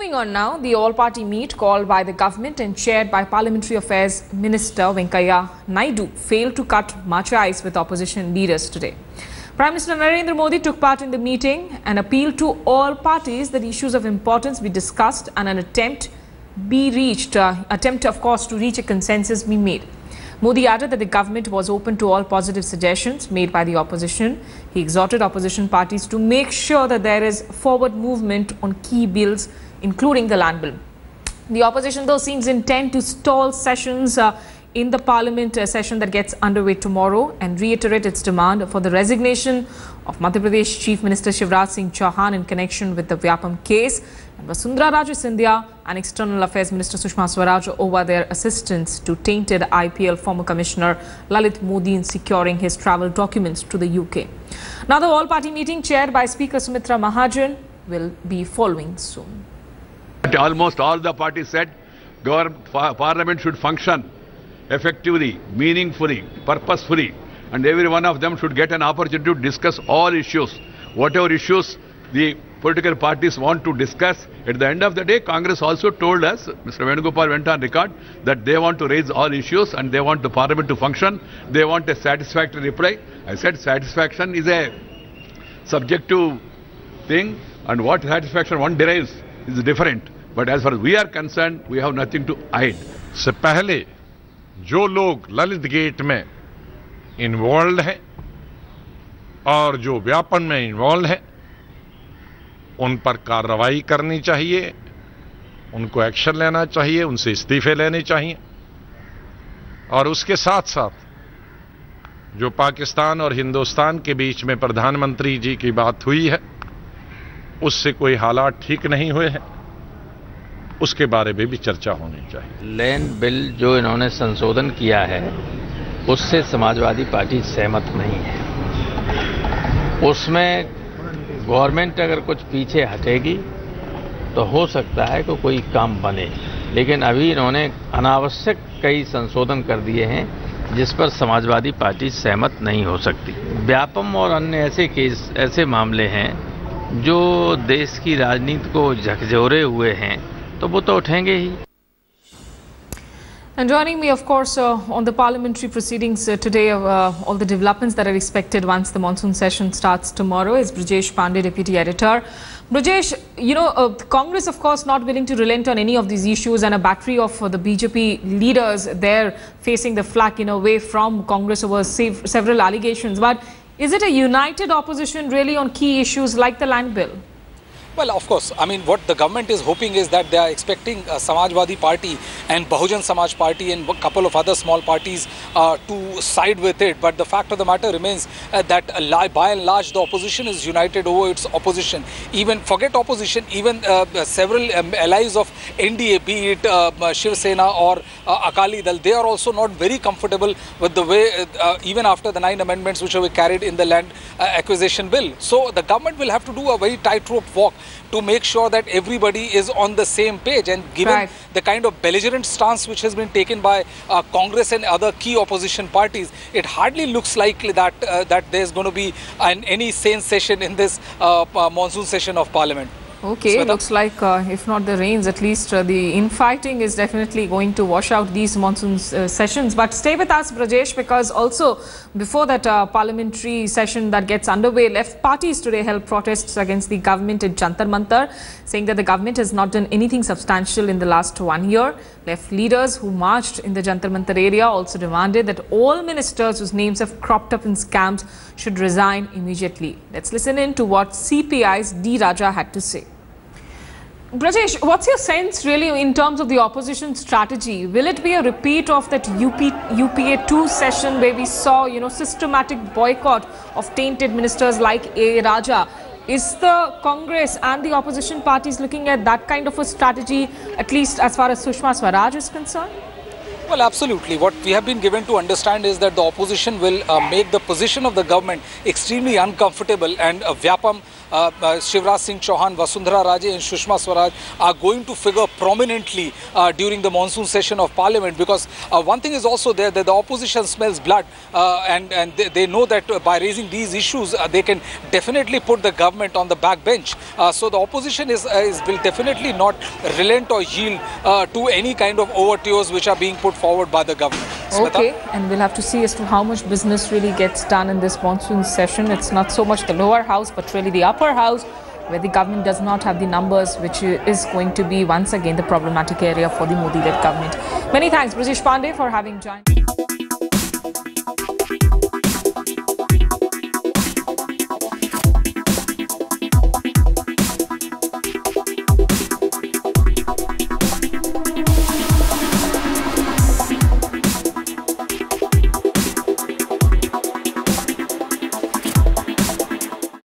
Continuing on now, the all-party meet called by the government and chaired by Parliamentary Affairs Minister Venkaiah Naidu failed to cut much ice with opposition leaders today. Prime Minister Narendra Modi took part in the meeting and appealed to all parties that issues of importance be discussed and an attempt of course to reach a consensus be made. Modi added that the government was open to all positive suggestions made by the opposition. He exhorted opposition parties to make sure that there is forward movement on key bills, including the land bill. The opposition, though, seems intent to stall sessions in the parliament session that gets underway tomorrow and reiterate its demand for the resignation of Madhya Pradesh Chief Minister Shivraj Singh Chauhan in connection with the Vyapam case, and Vasundhara Raje Scindia and External Affairs Minister Sushma Swaraj over their assistance to tainted IPL former Commissioner Lalit Modi in securing his travel documents to the UK. Now the all-party meeting chaired by Speaker Sumitra Mahajan will be following soon. Almost all the parties said Parliament should function effectively, meaningfully, purposefully, and every one of them should get an opportunity to discuss all issues. Whatever issues the political parties want to discuss. At the end of the day, Congress also told us, Mr. Venugopal went on record, that they want to raise all issues and they want the Parliament to function. They want a satisfactory reply. I said satisfaction is a subjective thing, and what satisfaction one derives is different. But as far as we are concerned, we have nothing to hide. से पहले जो लोग Lalit gate में involve हैं और जो व्यापन में involve हैं उन पर कार्रवाई करनी चाहिए, उनको एक्शन लेना चाहिए, उनसे इस्तीफे लेने चाहिए। और उसके साथ साथ जो पाकिस्तान और हिंदुस्तान के बीच में प्रधानमंत्री जी की बात हुई है, उससे कोई हालात ठीक नहीं हुए हैं, उसके बारे में भी चर्चा होनी चाहिए। लैंड बिल जो इन्होंने संशोधन किया है उससे समाजवादी पार्टी सहमत नहीं है। उसमें गवर्नमेंट अगर कुछ पीछे हटेगी तो हो सकता है कि कोई काम बने, लेकिन अभी इन्होंने अनावश्यक कई संशोधन कर दिए हैं जिस पर समाजवादी पार्टी सहमत नहीं हो सकती। व्यापम और अन्य ऐसे केस, ऐसे मामले हैं जो देश की राजनीति को झकझोरे हुए हैं, तो वो तो उठेंगे ही। And joining me, of course, on the parliamentary proceedings today, all the developments that are expected once the monsoon session starts tomorrow is Brajesh Pandey, Deputy Editor. Brajesh, Congress, of course, not willing to relent on any of these issues, and a battery of the BJP leaders there facing the flak in a way from Congress over several allegations. But is it a united opposition really on key issues like the land bill? Well, of course, I mean, what the government is hoping is that they are expecting Samajwadi Party and Bahujan Samaj Party and a couple of other small parties to side with it. But the fact of the matter remains that by and large the opposition is united over its opposition. Even forget opposition, even several allies of NDA, be it Shiv Sena or Akali Dal, they are also not very comfortable with the way, even after the 9 amendments which were carried in the land acquisition bill. So the government will have to do a very tightrope walk to make sure that everybody is on the same page, and given the kind of belligerent stance which has been taken by Congress and other key opposition parties, it hardly looks likely that that there's going to be any sane session in this monsoon session of Parliament. Okay, Sweta? Looks like if not the rains, at least the infighting is definitely going to wash out these monsoon sessions. But stay with us, Brajesh, because also before that parliamentary session that gets underway, left parties today held protests against the government at Jantar Mantar, saying that the government has not done anything substantial in the last 1 year. Left leaders who marched in the Jantar Mantar area also demanded that all ministers whose names have cropped up in scams should resign immediately. Let's listen in to what CPI's D. Raja had to say. Brajesh, what's your sense really in terms of the opposition strategy? Will it be a repeat of that UPA 2 session where we saw, systematic boycott of tainted ministers like A. Raja? Is the Congress and the opposition parties looking at that kind of a strategy, at least as far as Sushma Swaraj is concerned? Well, absolutely. What we have been given to understand is that the opposition will make the position of the government extremely uncomfortable, and Vyapam, Shivraj Singh Chauhan, Vasundhara Raje and Sushma Swaraj are going to figure prominently during the monsoon session of Parliament, because one thing is also there, that the opposition smells blood, and they know that by raising these issues they can definitely put the government on the back bench. So the opposition will definitely not relent or yield to any kind of overtures which are being put forward by the government. Okay, and we'll have to see as to how much business really gets done in this monsoon session. It's not so much the lower house, but really the upper house, where the government does not have the numbers, which is going to be once again the problematic area for the Modi-led government. Many thanks, Brajesh Pandey, for having joined.